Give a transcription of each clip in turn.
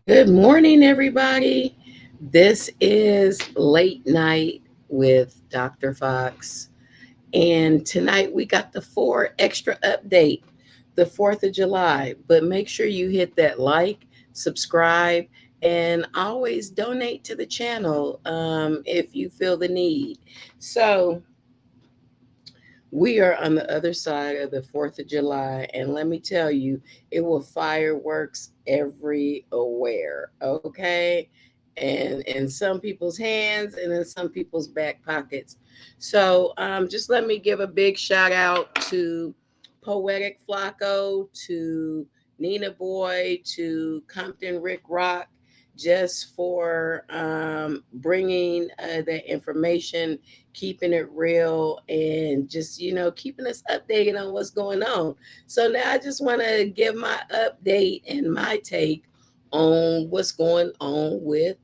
Good morning, everybody. This is Late Night with Dr. Fox. And tonight we got the 4 extra update, the 4th of July. But make sure you hit that like, subscribe, and always donate to the channel if you feel the need. So, we are on the other side of the 4th of July, and let me tell you, it will fireworks everywhere, okay? And in some people's hands and in some people's back pockets. So just let me give a big shout out to Poetic Flacco, to Nina Boy, to Compton Rick Rock, just for bringing that information, keeping it real, and just keeping us updated on what's going on. So now I just want to give my update and my take on what's going on with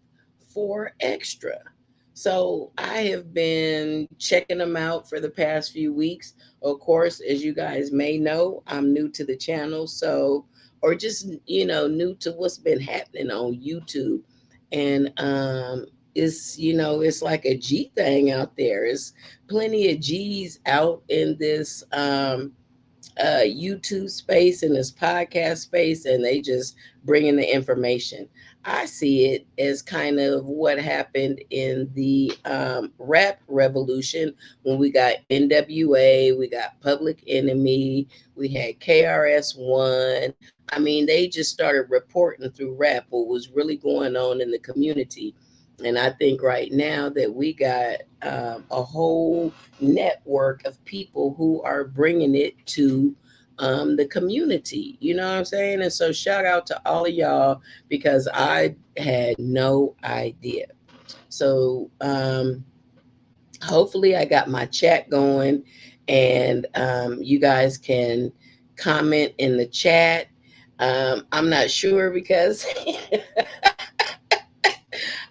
4 Extra. So I have been checking them out for the past few weeks. Of course, as you guys may know, I'm new to the channel, so or just new to what's been happening on YouTube. And it's like a G thing out there. It's plenty of G's out in this YouTube space and this podcast space, and they just bring in the information. I see it as kind of what happened in the rap revolution when we got NWA, we got Public Enemy, we had KRS-One. I mean, they just started reporting through rap what was really going on in the community. And I think right now that we got a whole network of people who are bringing it to the community. You know what I'm saying? And so, shout out to all of y'all because I had no idea. So, hopefully, I got my chat going, and you guys can comment in the chat. I'm not sure because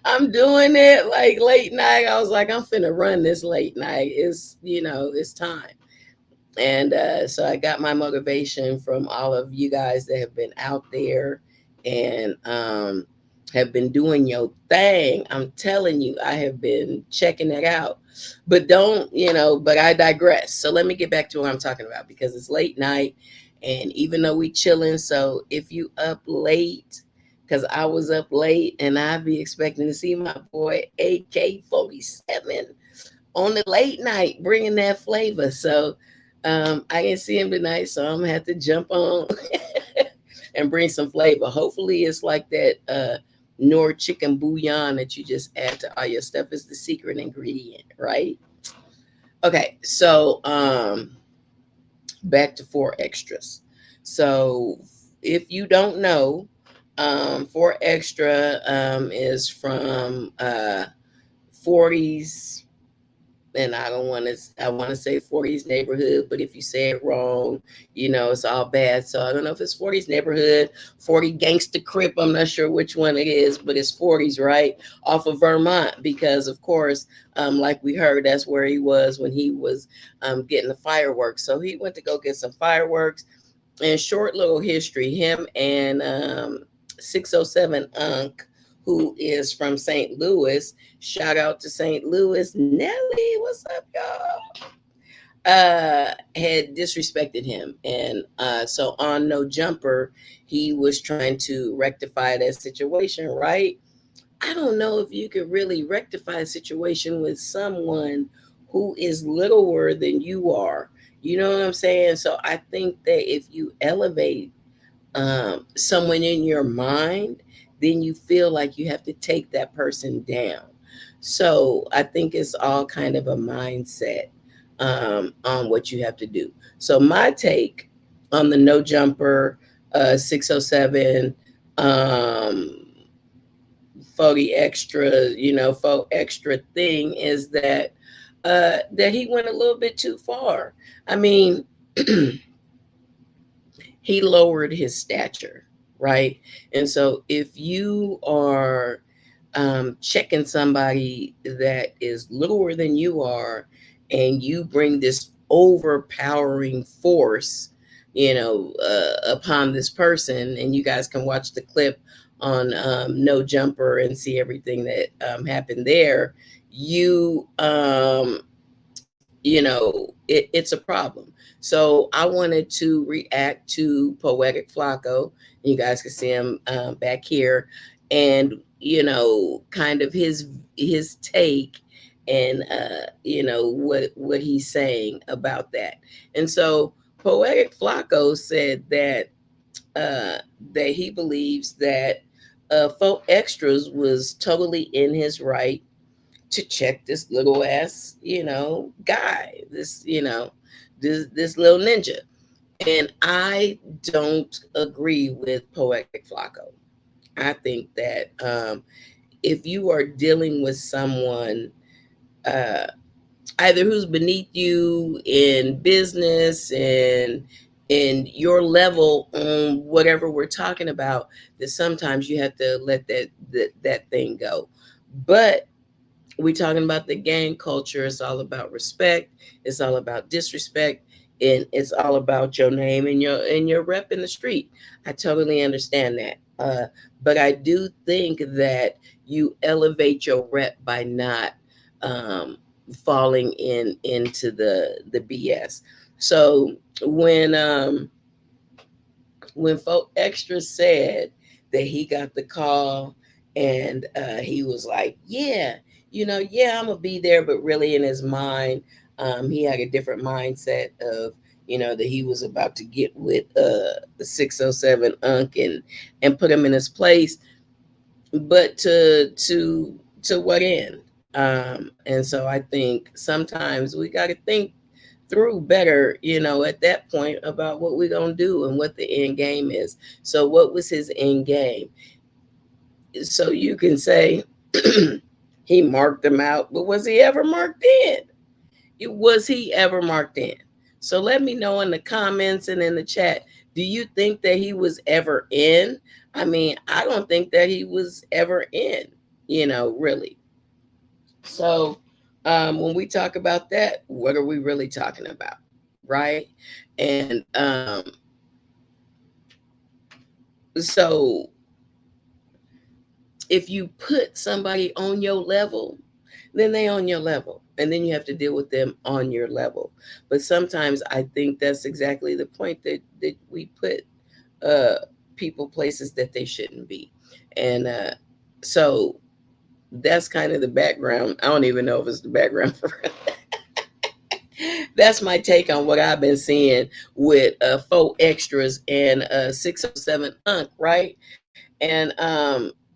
I'm doing it like late night. I was like, I'm finna run this late night. It's time. And so I got my motivation from all of you guys that have been out there and have been doing your thing. I'm telling you, I have been checking it out. But but I digress. So let me get back to what I'm talking about because it's late night. And even though we chilling, so if you up late, because I was up late and I'd be expecting to see my boy AK-47 on the late night bringing that flavor. So I didn't see him tonight, so I'm gonna have to jump on and bring some flavor. Hopefully, it's like that Nor chicken bouillon that you just add to all your stuff is the secret ingredient, right? Okay, so back to 4 Extras. So if you don't know, 4 Extra is from 40s, and I don't want to. I want to say 40s neighborhood, but if you say it wrong, it's all bad. So I don't know if it's 40s neighborhood, 40 gangster crip. I'm not sure which one it is, but it's 40s, right, off of Vermont, because of course, like we heard, that's where he was when he was getting the fireworks. So he went to go get some fireworks. And short little history, him and 607 Unc, who is from St. Louis. Shout out to St. Louis. Nelly, what's up, y'all? Had disrespected him. And so on No Jumper, he was trying to rectify that situation, right? I don't know if you could really rectify a situation with someone who is littler than you are. You know what I'm saying? So I think that if you elevate someone in your mind, then you feel like you have to take that person down. So I think it's all kind of a mindset on what you have to do. So my take on the No Jumper 607 um, 40 extra, 4 Extra thing is that he went a little bit too far. I mean, he lowered his stature, right? And so if you are checking somebody that is lower than you are, and you bring this overpowering force, upon this person, and you guys can watch the clip on No Jumper and see everything that happened there, you it's a problem. So I wanted to react to Poetic Flacco. You guys can see him back here, and kind of his take, and what he's saying about that. And so Poetic Flacco said uh, that he believes that Folk Extras was totally in his right to check this little ass, guy, this little ninja. And I don't agree with Poetic Flacco. I think that if you are dealing with someone, uh, either who's beneath you in business and in your level on whatever we're talking about, that sometimes you have to let that thing go. But we talking about the gang culture. It's all about respect. It's all about disrespect, and it's all about your name and your rep in the street. I totally understand that. But I do think that you elevate your rep by not um, falling into the BS. So when when Folk Extra said that he got the call, and he was like, yeah, yeah, I'm gonna be there, but really in his mind, he had a different mindset of, that he was about to get with the 607 Unk and put him in his place, but to what end? And so I think sometimes we got to think through better, at that point, about what we're going to do and what the end game is. So, what was his end game? So, you can say he marked them out, but was he ever marked in? Was he ever marked in? So, let me know in the comments and in the chat. Do you think that he was ever in? I mean, I don't think that he was ever in, really. So, when we talk about that, what are we really talking about? Right? And so if you put somebody on your level, then they on your level. And then you have to deal with them on your level. But sometimes I think that's exactly the point, that we put uh, people places that they shouldn't be. And so that's kind of the background. I don't even know if it's the background for that's my take on what I've been seeing with Folk Extras and 607 Unk, right? And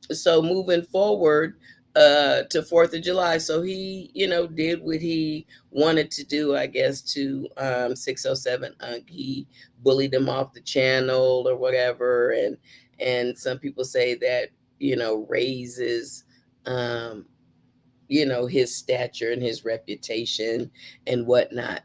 so moving forward to 4th of July, so he, did what he wanted to do, I guess, to 607 Unk. He bullied him off the channel or whatever, and some people say that, raises um, his stature and his reputation and whatnot.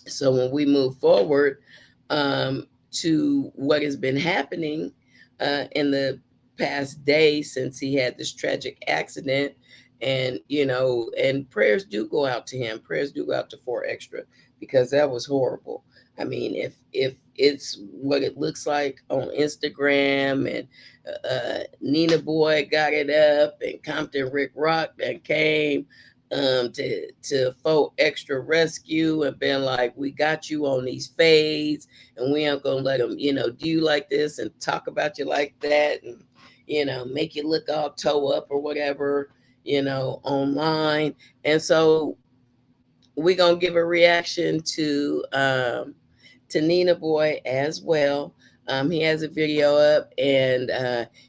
So when we move forward to what has been happening in the past day since he had this tragic accident, and and prayers do go out to him. Prayers do go out to 4 Extra, because that was horrible. I mean, if it's what it looks like on Instagram, and Nina Boy got it up, and Compton Rick Rock that came to 4 Extra rescue and been like, we got you on these fades, and we aren't gonna let them, do you like this and talk about you like that, and make you look all toe up or whatever, online. And so we're gonna give a reaction to Nina Boy as well. He has a video up, and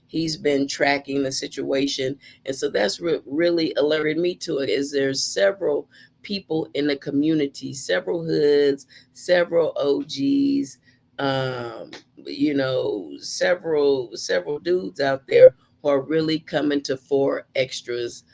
he's been tracking the situation, and so that's what really alerted me to it. Is there's several people in the community, several hoods, several OGs, several dudes out there who are really coming to 4 Extras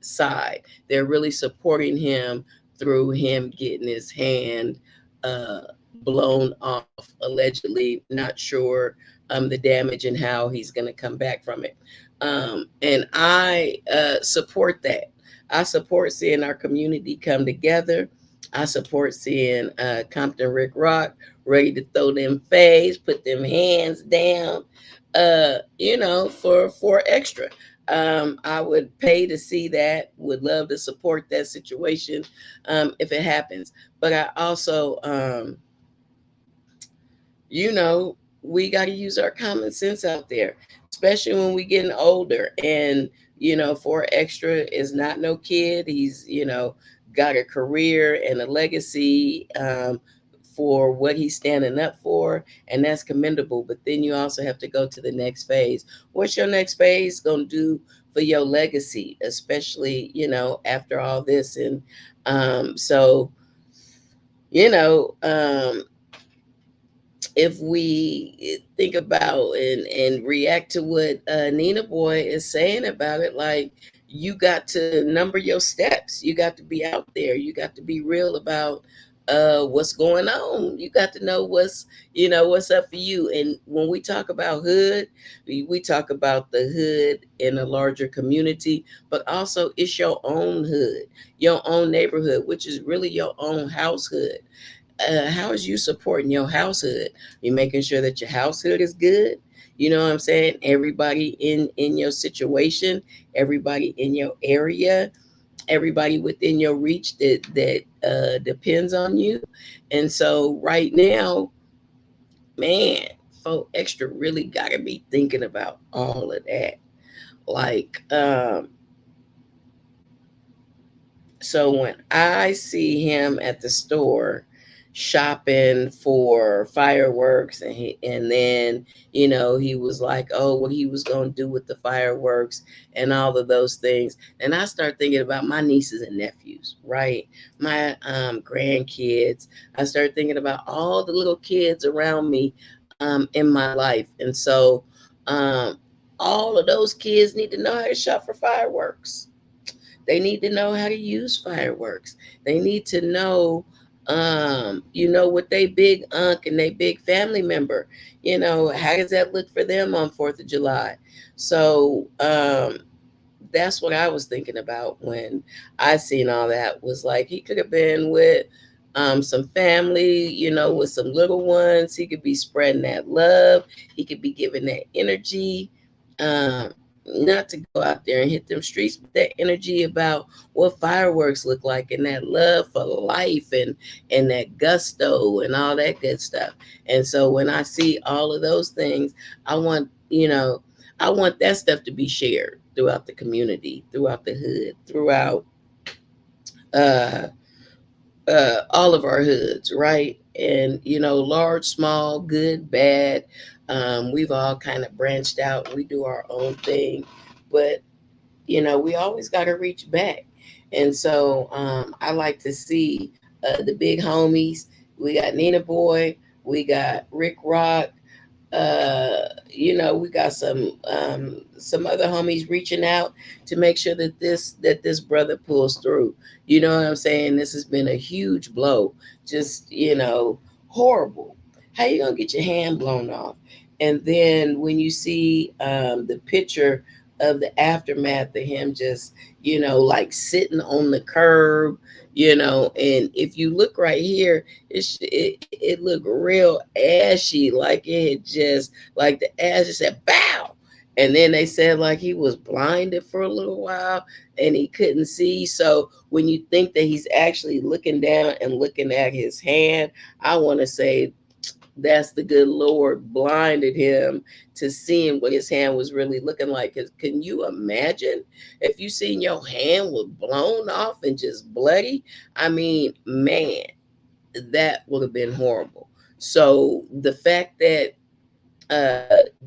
side. They're really supporting him through him getting his hand uh, blown off, allegedly. Not sure the damage and how he's going to come back from it. And I support that. I support seeing our community come together. I support seeing Compton Rick Rock ready to throw them fades, put them hands down, for extra. I would pay to see that, would love to support that situation if it happens. But I also, we got to use our common sense out there, especially when we getting older. And for extra is not no kid. He's got a career and a legacy for what he's standing up for, and that's commendable. But then you also have to go to the next phase. What's your next phase gonna do for your legacy, especially after all this? And so you know if we think about and react to what Nina Boy is saying about it, like, you got to number your steps. You got to be out there. You got to be real about what's going on. You got to know what's up for you. And when we talk about hood, we talk about the hood in a larger community, but also it's your own hood, your own neighborhood, which is really your own househood. How is you supporting your household? You making sure that your household is good? You know what I'm saying? Everybody in your situation, everybody in your area, everybody within your reach that depends on you. And so right now, man, folk extra really got to be thinking about all of that. Like, so when I see him at the store shopping for fireworks, and then he was like, oh, what he was going to do with the fireworks and all of those things, and I start thinking about my nieces and nephews, right? My grandkids. I start thinking about all the little kids around me in my life. And so um, all of those kids need to know how to shop for fireworks. They need to know how to use fireworks. They need to know, what they big unc and they big family member, how does that look for them on 4th of July? So that's what I was thinking about when I seen all that. Was like, he could have been with some family, with some little ones. He could be spreading that love. He could be giving that energy. Um, Not to go out there and hit them streets, but that energy about what fireworks look like, and that love for life, and that gusto and all that good stuff. And so when I see all of those things, I want, I want that stuff to be shared throughout the community, throughout the hood, throughout uh, all of our hoods, right? And large, small, good, bad. We've all kind of branched out. We do our own thing, but we always got to reach back. And so I like to see the big homies. We got Nina Boy, we got Rick Rock, we got some other homies reaching out to make sure that this brother pulls through. You know what I'm saying? This has been a huge blow. Just, horrible. How you gonna get your hand blown off? And then when you see the picture of the aftermath of him just, like sitting on the curb, and if you look right here, it looked real ashy, like it had just, like the ash just said bow. And then they said like he was blinded for a little while and he couldn't see. So when you think that he's actually looking down and looking at his hand, I want to say that's the good Lord blinded him to seeing what his hand was really looking like. 'Cause can you imagine if you seen your hand was blown off and just bloody? I mean, man, that would have been horrible. So the fact that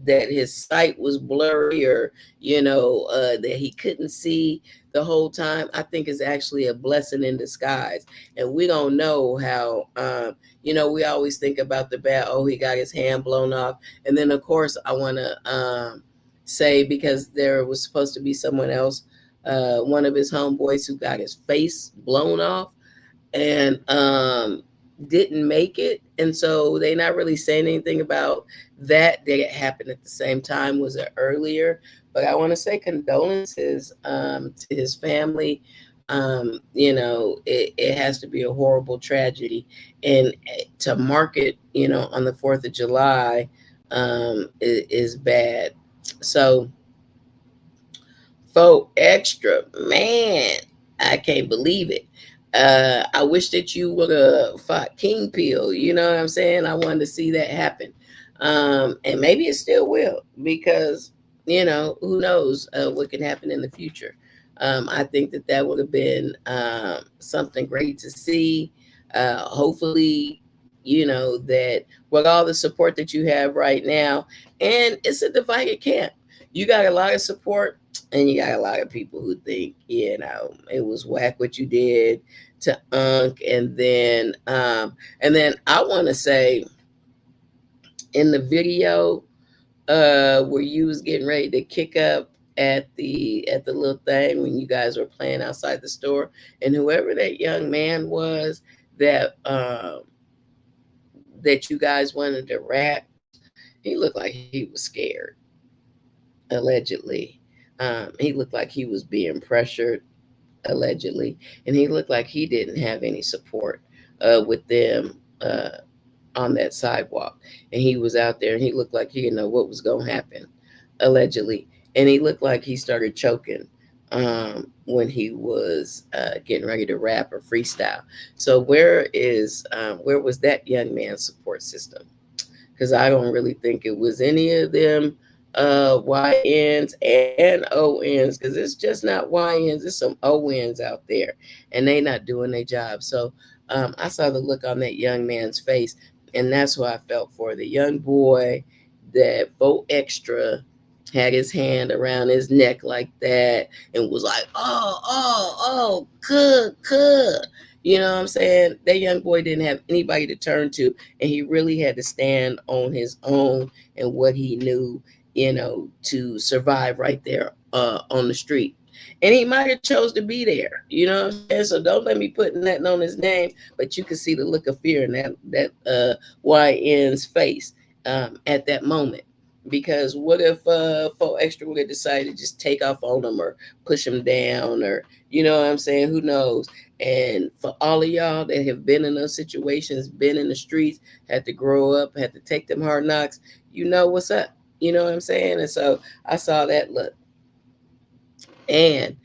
his sight was blurry, or that he couldn't see the whole time, I think is actually a blessing in disguise. And we don't know how, we always think about the bad, oh, he got his hand blown off. And then of course I want to say, because there was supposed to be someone else, one of his homeboys, who got his face blown off and didn't make it. And so they're not really saying anything about that it happened at the same time. Was it earlier? But I want to say condolences to his family. It has to be a horrible tragedy. And to mark it, on the 4th of July, is bad. So, Faux Extra, man, I can't believe it. I wish that you would have fought King Peel. You know what I'm saying? I wanted to see that happen. And maybe it still will, because, who knows what can happen in the future. I think that that would have been something great to see. Hopefully, that with all the support that you have right now, and it's a divided camp. You got a lot of support, and you got a lot of people who think, it was whack what you did to Unc. And then I want to say, in the video where you was getting ready to kick up at the little thing when you guys were playing outside the store, and whoever that young man was that that you guys wanted to rap, he looked like he was scared, allegedly. He looked like he was being pressured, allegedly, and he looked like he didn't have any support with them on that sidewalk. And he was out there, and he looked like he didn't know what was going to happen, allegedly. And he looked like he started choking when he was getting ready to rap or freestyle. So where was that young man's support system? Because I don't really think it was any of them YNs and ONs, because it's just not YNs, it's some ONs out there, and they not doing their job. So I saw the look on that young man's face, and that's what I felt for the young boy that Faux Extra had his hand around his neck like that and was like, oh, good. You know what I'm saying? That young boy didn't have anybody to turn to, and he really had to stand on his own and what he knew, to survive right there on the street. And he might have chose to be there, you know what I'm saying? So don't let me put nothing on his name, but you can see the look of fear in that YN's face at that moment. Because what if Faux Extra would have decided to just take off on him or push him down, or you know what I'm saying? Who knows? And for all of y'all that have been in those situations, been in the streets, had to grow up, had to take them hard knocks, you know what's up. You know what I'm saying? And so I saw that look. And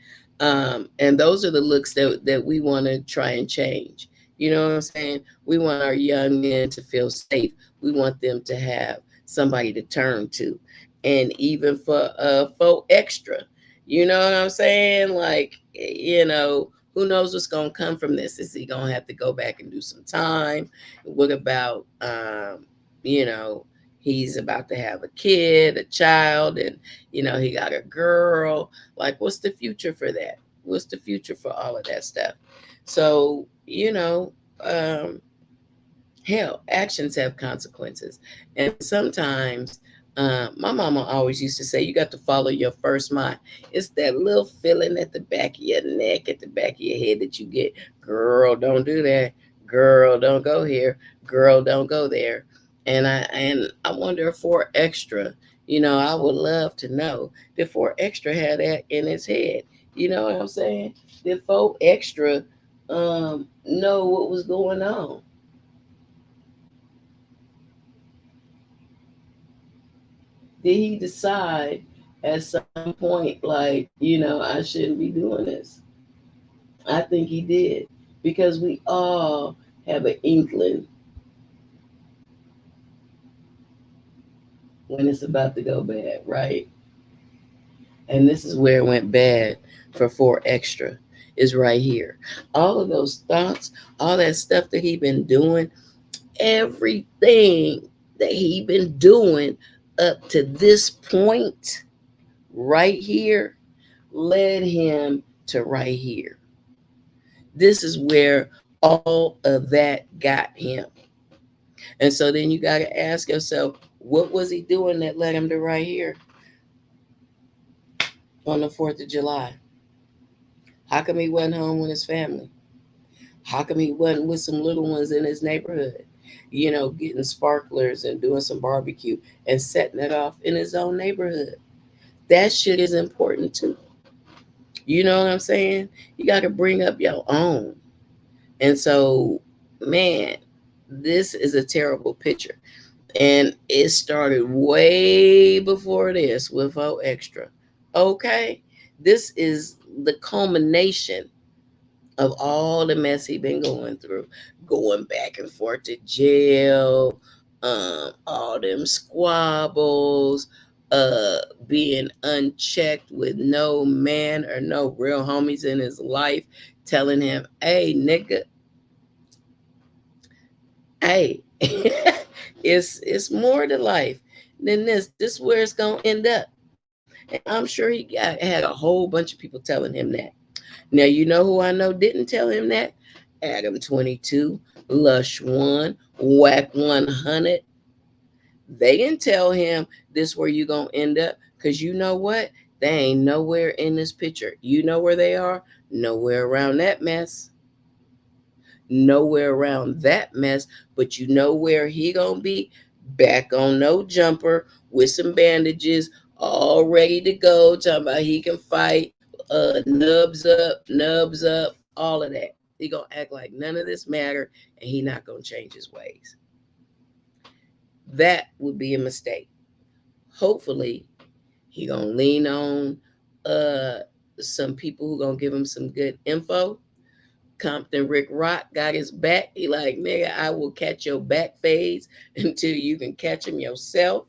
those are the looks that we want to try and change. You know what I'm saying? We want our young men to feel safe. We want them to have somebody to turn to. And even for Faux Extra, you know what I'm saying? Like, who knows what's gonna come from this? Is he gonna have to go back and do some time? What about you know, he's about to have a kid, a child, and he got a girl. Like, what's the future for that? What's the future for all of that stuff? So, hell, actions have consequences. And sometimes, my mama always used to say, you got to follow your first mind. It's that little feeling at the back of your neck, at the back of your head that you get, girl, don't do that. Girl, don't go here. Girl, don't go there. And I wonder if Faux Extra, I would love to know, did Faux Extra have that in his head? You know what I'm saying? Did Faux Extra know what was going on? Did he decide at some point, like, I shouldn't be doing this? I think he did, because we all have an inkling when it's about to go bad, right? And this is where it went bad for Faux Extra, is right here. All of those thoughts, all that stuff that he been doing, everything that he been doing up to this point right here led him to right here. This is where all of that got him. And so then you got to ask yourself, what was he doing that led him to right here on the 4th of July? How come he wasn't home with his family? How come he wasn't with some little ones in his neighborhood? Getting sparklers and doing some barbecue and setting it off in his own neighborhood. That shit is important too. You know what I'm saying? You got to bring up your own. And so, man, this is a terrible picture. And it started way before this with O Extra. Okay? This is the culmination of all the mess he been going through, going back and forth to jail, all them squabbles, uh, being unchecked with no man or no real homies in his life, telling him, "Hey, nigga, hey, it's more to life than this. This is where it's gonna end up." And I'm sure had a whole bunch of people telling him that. Now, you know who I know didn't tell him that? Adam 22, Lush 1, Whack 100. They didn't tell him this where you going to end up, because you know what? They ain't nowhere in this picture. You know where they are? Nowhere around that mess. Nowhere around that mess. But you know where he going to be? Back on no jumper with some bandages, all ready to go. Talking about he can fight, nubs up, all of that. He gonna act like none of this matter, and he not gonna change his ways. That would be a mistake. Hopefully, he gonna lean on uh some people who gonna give him some good info. Compton Rick Rock got his back. He like, nigga, I will catch your back fades until you can catch him yourself.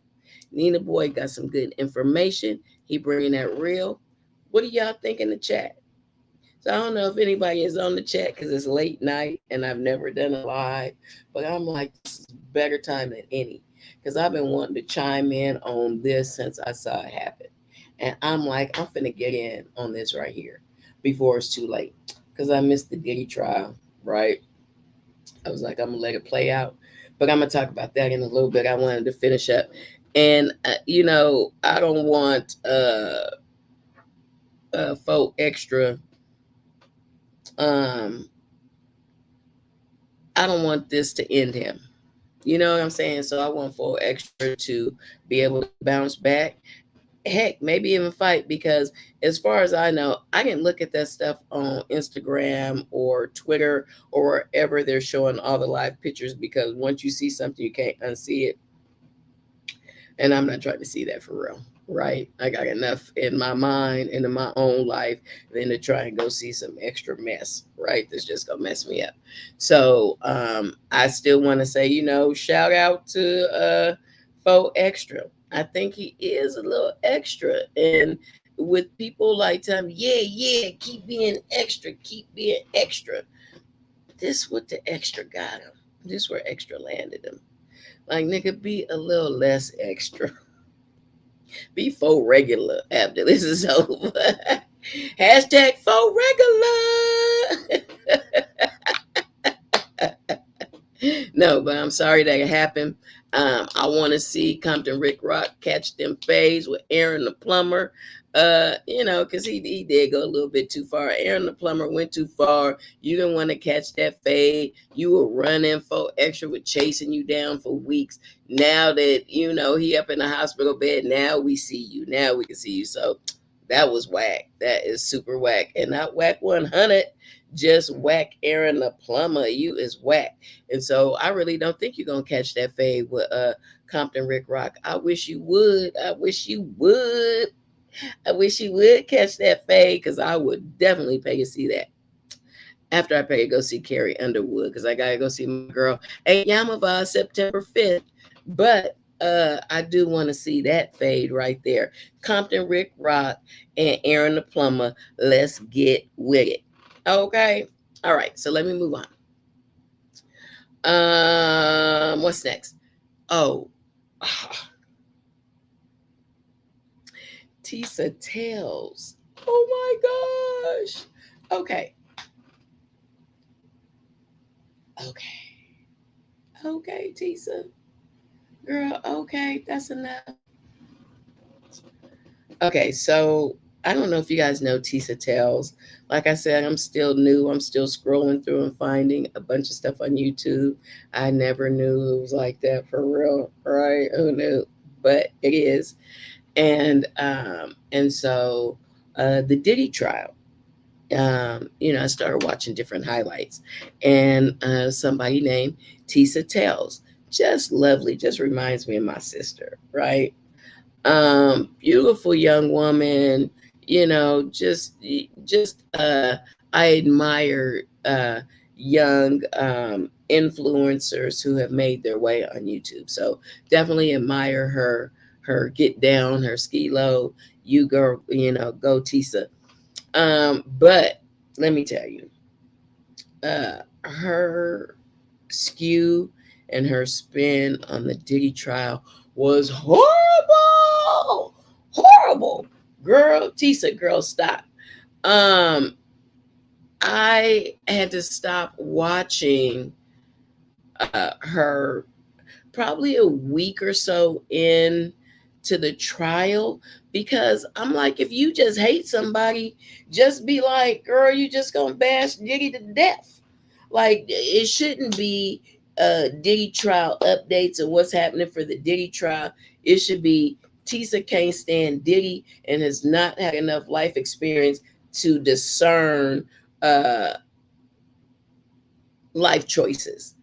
Nina Boy got some good information. He bringing that real. What do y'all think in the chat? So I don't know if anybody is on the chat because it's late night and I've never done a live, but I'm like, this is better time than any, because I've been wanting to chime in on this since I saw it happen. And I'm like, I'm finna get in on this right here before it's too late, because I missed the Diddy trial, right? I was like, I'm gonna let it play out, but I'm gonna talk about that in a little bit. I wanted to finish up, and I don't want folk extra. Um, I don't want this to end him. You know what I'm saying? So I want folk extra to be able to bounce back. Heck, maybe even fight, because as far as I know, I can look at that stuff on Instagram or Twitter or wherever they're showing all the live pictures, because once you see something, you can't unsee it. And I'm not trying to see that for real, right? I got enough in my mind and in my own life than to try and go see some extra mess, right? That's just gonna mess me up. So I still want to say, shout out to Faux Extra. I think he is a little extra. And with people like time, yeah, keep being extra, keep being extra. This what the extra got him. This where extra landed him. Like, nigga, be a little less extra. Be faux regular after this is over. Hashtag faux regular. No, but I'm sorry that it happened. I want to see Compton Rick Rock catch them fades with Aaron the plumber. Because he did go a little bit too far. Aaron the plumber went too far. You didn't want to catch that fade. You were running for extra with chasing you down for weeks. Now that he up in the hospital bed, now we see you. Now we can see you. So that was whack. That is super whack. And not whack 100, just whack Aaron the plumber. You is whack. And so I really don't think you're gonna catch that fade with Compton Rick Rock. I wish you would. I wish you would. I wish you would catch that fade, because I would definitely pay to see that. After I pay to go see Carrie Underwood, because I gotta go see my girl at Yamava September 5th. But I do want to see that fade right there. Compton Rick Rock and Aaron the plumber. Let's get with it. Okay. All right. So let me move on. What's next? Oh, Tisa Tales. Oh my gosh. Okay. Okay, Tisa. Girl, okay, that's enough. Okay, so I don't know if you guys know Tisa Tales. Like I said, I'm still new. I'm still scrolling through and finding a bunch of stuff on YouTube. I never knew it was like that for real, right? Who knew? But it is. And the Diddy trial. I started watching different highlights, and somebody named Tisa Tales just lovely, just reminds me of my sister, right? Beautiful young woman, just I admire young influencers who have made their way on YouTube. So definitely admire her get down, her ski low. You go, go Tisa. But let me tell you, her skew and her spin on the Diddy trial was horrible. Horrible. Girl, Tisa, girl, stop. Um, I had to stop watching her probably a week or so in to the trial, because I'm like, if you just hate somebody, just be like, girl, you just gonna bash Diddy to death. Like, it shouldn't be Diddy trial updates and what's happening for the Diddy trial. It should be Tisa can't stand Diddy and has not had enough life experience to discern uh, life choices.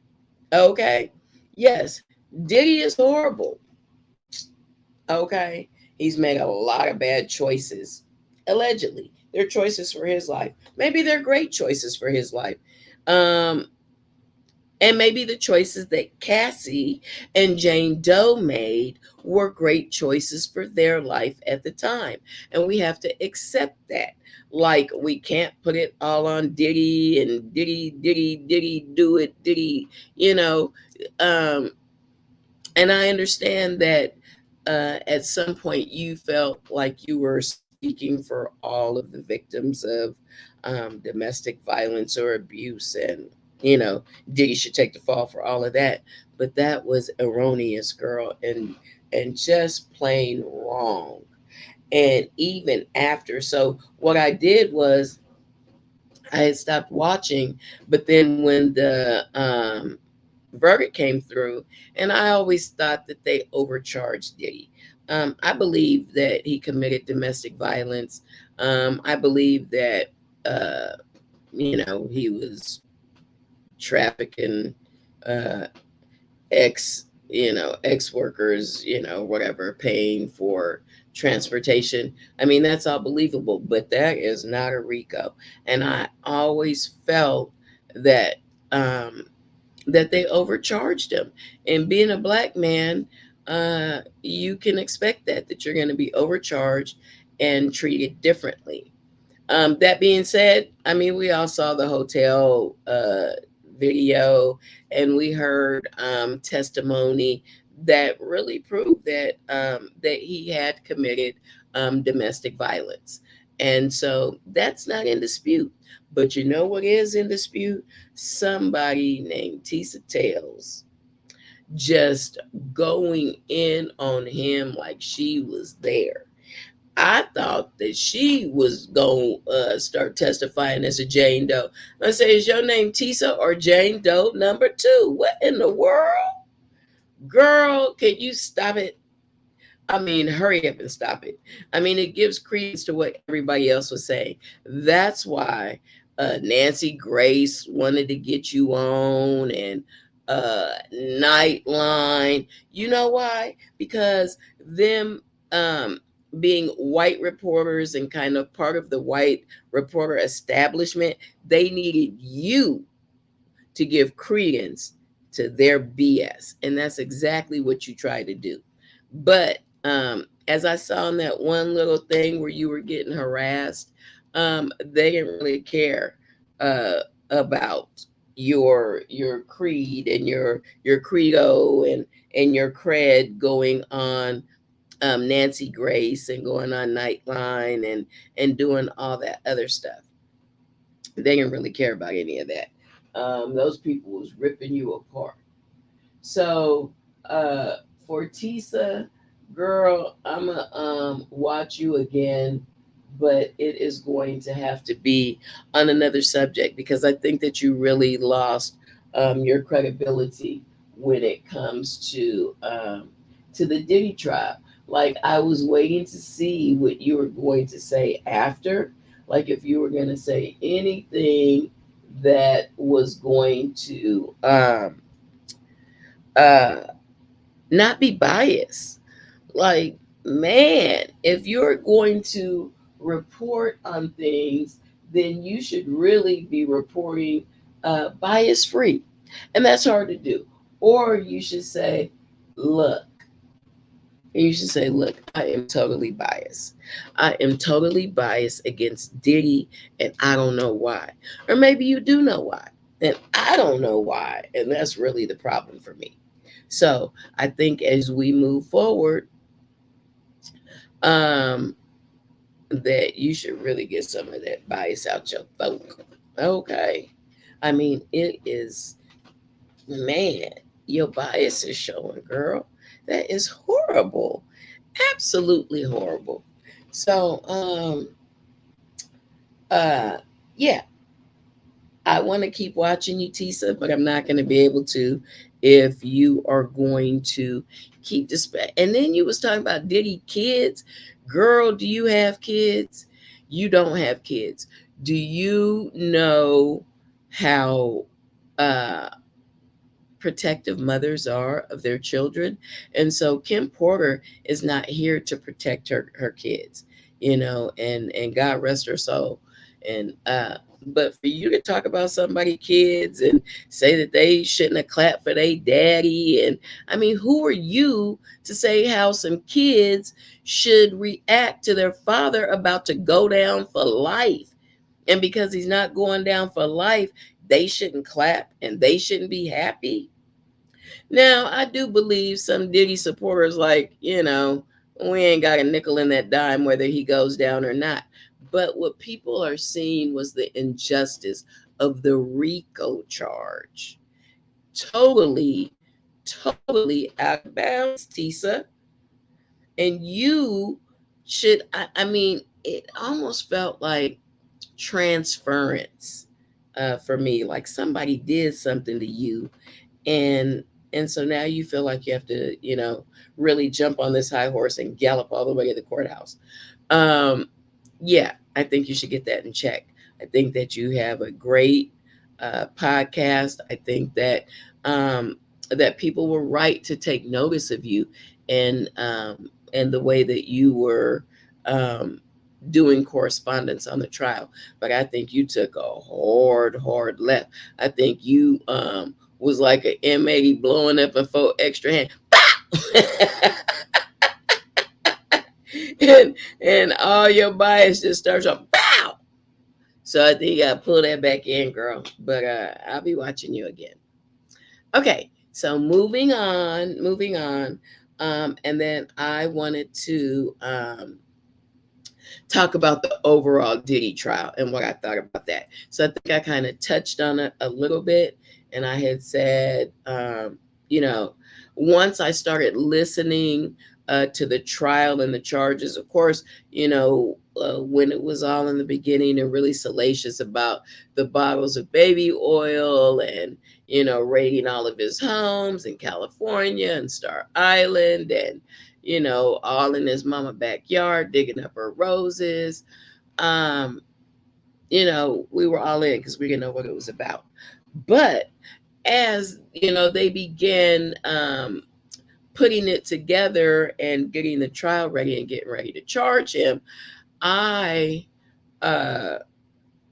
Okay. Yes, Diddy is horrible. Okay. He's made a lot of bad choices. Allegedly. They're choices for his life. Maybe they're great choices for his life. Um, and maybe the choices that Cassie and Jane Doe made were great choices for their life at the time. And we have to accept that. Like, we can't put it all on Diddy and Diddy, do it, Diddy, you know. Um, and I understand that at some point you felt like you were speaking for all of the victims of domestic violence or abuse, and Diddy should take the fall for all of that. But that was erroneous, girl, and just plain wrong. And even after, so what I did was I had stopped watching, but then when the verdict came through, and I always thought that they overcharged Diddy. I believe that he committed domestic violence. I believe that he was trafficking uh, ex workers, whatever, paying for transportation. I mean, that's all believable, but that is not a RICO. And I always felt that um, that they overcharged him. And being a black man, you can expect that you're going to be overcharged and treated differently. That being said, I mean, we all saw the hotel video, and we heard testimony that really proved that he had committed domestic violence, and so that's not in dispute. But you know what is in dispute? Somebody named Tisa Tales just going in on him like she was there. I thought that she was going to start testifying as a Jane Doe. I say, is your name Tisa or Jane Doe number two? What in the world? Girl, can you stop it? I mean, hurry up and stop it. I mean, it gives credence to what everybody else was saying. That's why Nancy Grace wanted to get you on, and Nightline. You know why? Because them being white reporters and kind of part of the white reporter establishment, they needed you to give credence to their BS. And that's exactly what you try to do. But as I saw in that one little thing where you were getting harassed, they didn't really care uh, about your creed and your credo and your cred going on Nancy Grace and going on Nightline and doing all that other stuff. They didn't really care about any of that. Those people was ripping you apart. So for Tisa, girl, I'ma watch you again, but it is going to have to be on another subject, because I think that you really lost your credibility when it comes to the Diddy trial. Like, I was waiting to see what you were going to say after, like if you were going to say anything that was going to uh, not be biased. Like, man, if you're going to report on things, then you should really be reporting bias free. And that's hard to do. Or look, you should say, look, I am totally biased. I am totally biased against Diddy, and I don't know why. Or maybe you do know why, and I don't know why. And that's really the problem for me. So I think as we move forward, um, that you should really get some of that bias out your throat. Okay. I mean, it is, man, your bias is showing, girl. That is horrible. Absolutely horrible. So, uh, yeah, I want to keep watching you, Tisa, but I'm not going to be able to if you are going to keep this. And then you was talking about Diddy kids. Girl, do you have kids? You don't have kids. Do you know how uh, protective mothers are of their children? And so Kim Porter is not here to protect her kids, and God rest her soul. And but for you to talk about somebody kids and say that they shouldn't have clapped for their daddy, and I mean, who are you to say how some kids should react to their father about to go down for life? And because he's not going down for life, they shouldn't clap and they shouldn't be happy. Now, I do believe some Diddy supporters, like, we ain't got a nickel in that dime whether he goes down or not. But what people are seeing was the injustice of the RICO charge. Totally, totally out of bounds, Tisa. And you I mean, it almost felt like transference for me, like somebody did something to you, and so now you feel like you have to really jump on this high horse and gallop all the way to the courthouse. um yeah, I think you should get that in check. I think that you have a great podcast. I think that that people were right to take notice of you, and the way that you were um doing correspondence on the trial. But I think you took a hard left. I think you was like an M80 blowing up in 4 extra hand. and all your bias just starts up. Pow! So I think you gotta pull that back in, girl. But I'll be watching you again. Okay, so moving on. And then I wanted to talk about the overall Diddy trial and what I thought about that. So I think I kind of touched on it a little bit, and I had said, you know, once I started listening to the trial and the charges, of course, when it was all in the beginning and really salacious about the bottles of baby oil and raiding all of his homes in California and Star Island, and all in his mama backyard, digging up her roses. Um, we were all in because we didn't know what it was about. But as they began putting it together and getting the trial ready and getting ready to charge him, I uh,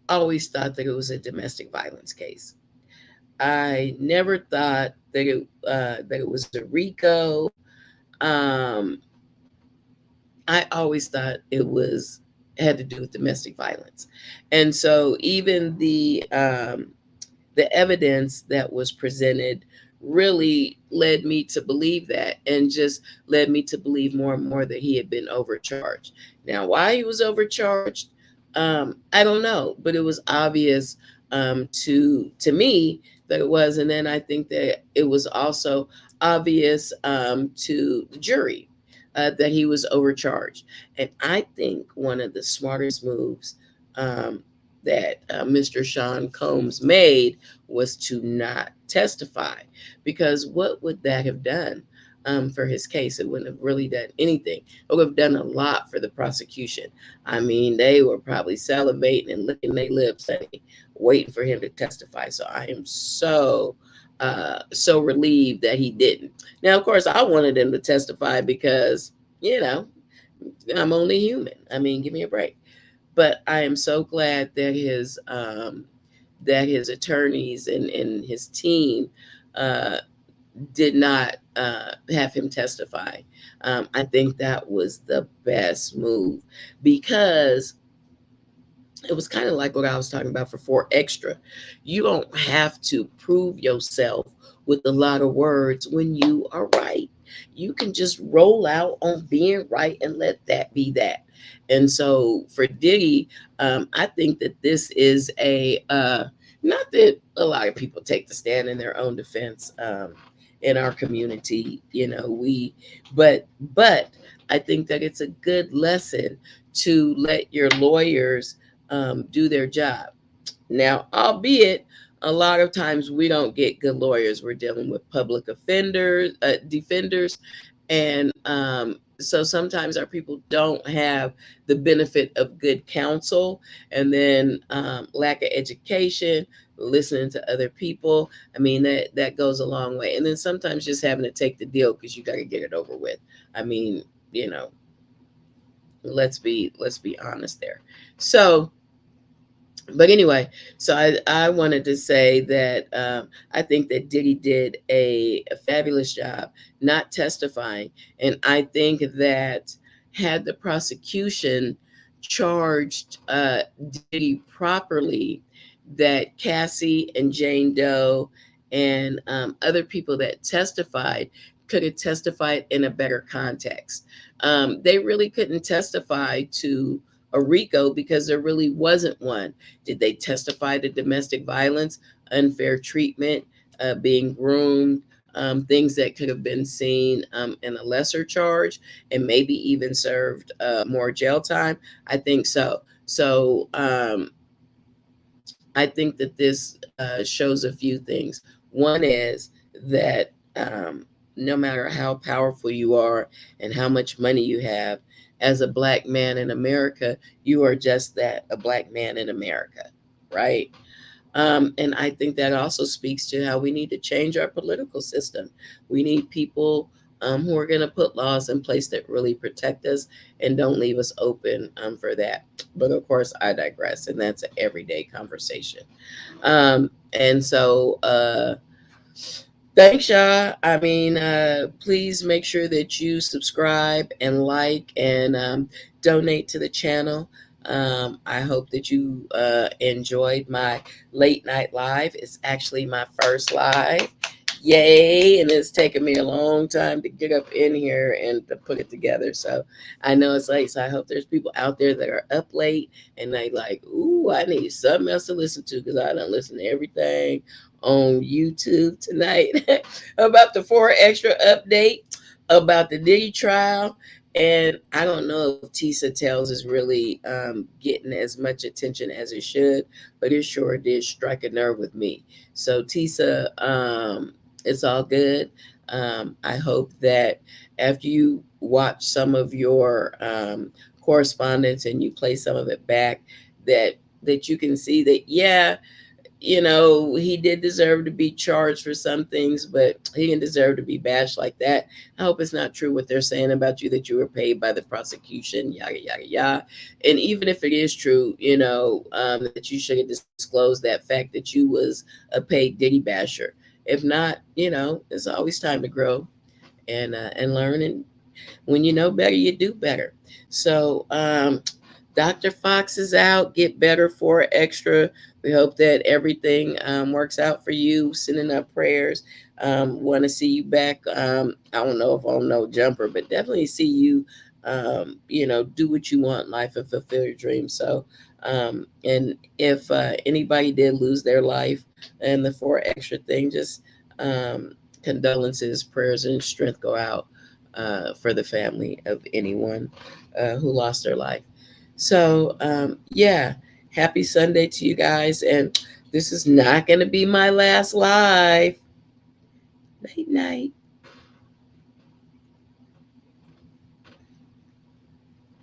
always thought that it was a domestic violence case. I never thought that it was a RICO. Um, I always thought it was had to do with domestic violence. And so even the evidence that was presented really led me to believe that, and just led me to believe more and more that he had been overcharged. Now, why he was overcharged, I don't know, but it was obvious to me that it was. And then I think that it was also obvious to the jury that he was overcharged. And I think one of the smartest moves that Mr. Sean Combs made was to not testify, because what would that have done for his case? It wouldn't have really done anything. It would have done a lot for the prosecution. I mean, they were probably salivating and licking their lips, honey, waiting for him to testify. So I am so so relieved that he didn't. Now, of course, I wanted him to testify because, you know, I'm only human. I mean, give me a break. But I am so glad that his attorneys and his team uh, did not have him testify. I think that was the best move because it was kind of like what I was talking about for 4 Extra. You don't have to prove yourself with a lot of words when you are right. You can just roll out on being right and let that be that. And so for Diddy, I think that this is not that a lot of people take the stand in their own defense in our community, but I think that it's a good lesson to let your lawyers do their job. Now, albeit a lot of times we don't get good lawyers. We're dealing with public offenders, defenders, and so sometimes our people don't have the benefit of good counsel, and then lack of education, listening to other people. I mean that goes a long way. And then sometimes just having to take the deal because you got to get it over with. I mean, you know, let's be honest there. So but anyway, so I wanted to say that I think that Diddy did a fabulous job not testifying. And I think that had the prosecution charged Diddy properly, that Cassie and Jane Doe and other people that testified could have testified in a better context. They really couldn't testify to a RICO because there really wasn't one. Did they testify to domestic violence, unfair treatment, being groomed, things that could have been seen in a lesser charge and maybe even served more jail time? I think so. So I think that this shows a few things. One is that no matter how powerful you are and how much money you have, as a black man in America, you are just that, a black man in America, right? And I think that also speaks to how we need to change our political system. We need people who are going to put laws in place that really protect us and don't leave us open for that. But of course, I digress, and that's an everyday conversation. And so, thanks, y'all. I mean, please make sure that you subscribe and like and donate to the channel. I hope that you enjoyed my late night live. It's actually my first live. Yay! And it's taken me a long time to get up in here and to put it together. So I know it's late. So I hope there's people out there that are up late and they like, ooh, I need something else to listen to because I don't listen to everything on YouTube tonight about the 4 Extra update about the Diddy trial. And I don't know if Tisa Tells is really getting as much attention as it should, but it sure did strike a nerve with me. So Tisa, it's all good. I hope that after you watch some of your correspondence and you play some of it back, that you can see that, yeah, he did deserve to be charged for some things, but he didn't deserve to be bashed like that. I hope it's not true what they're saying about you, that you were paid by the prosecution, yada, yada, yada. And even if it is true, that you should have disclosed that fact that you was a paid Diddy basher. If not, it's always time to grow and learn. And when you know better, you do better. So, Dr. Fox is out. Get better 4 Extra. We hope that everything works out for you. Sending up prayers. Want to see you back. I don't know if I'll know Jumper, but definitely see you, do what you want in life and fulfill your dreams. So, and if anybody did lose their life and the 4 Extra thing, just condolences, prayers, and strength go out for the family of anyone who lost their life. So, yeah, happy Sunday to you guys. And this is not going to be my last live. Night, night.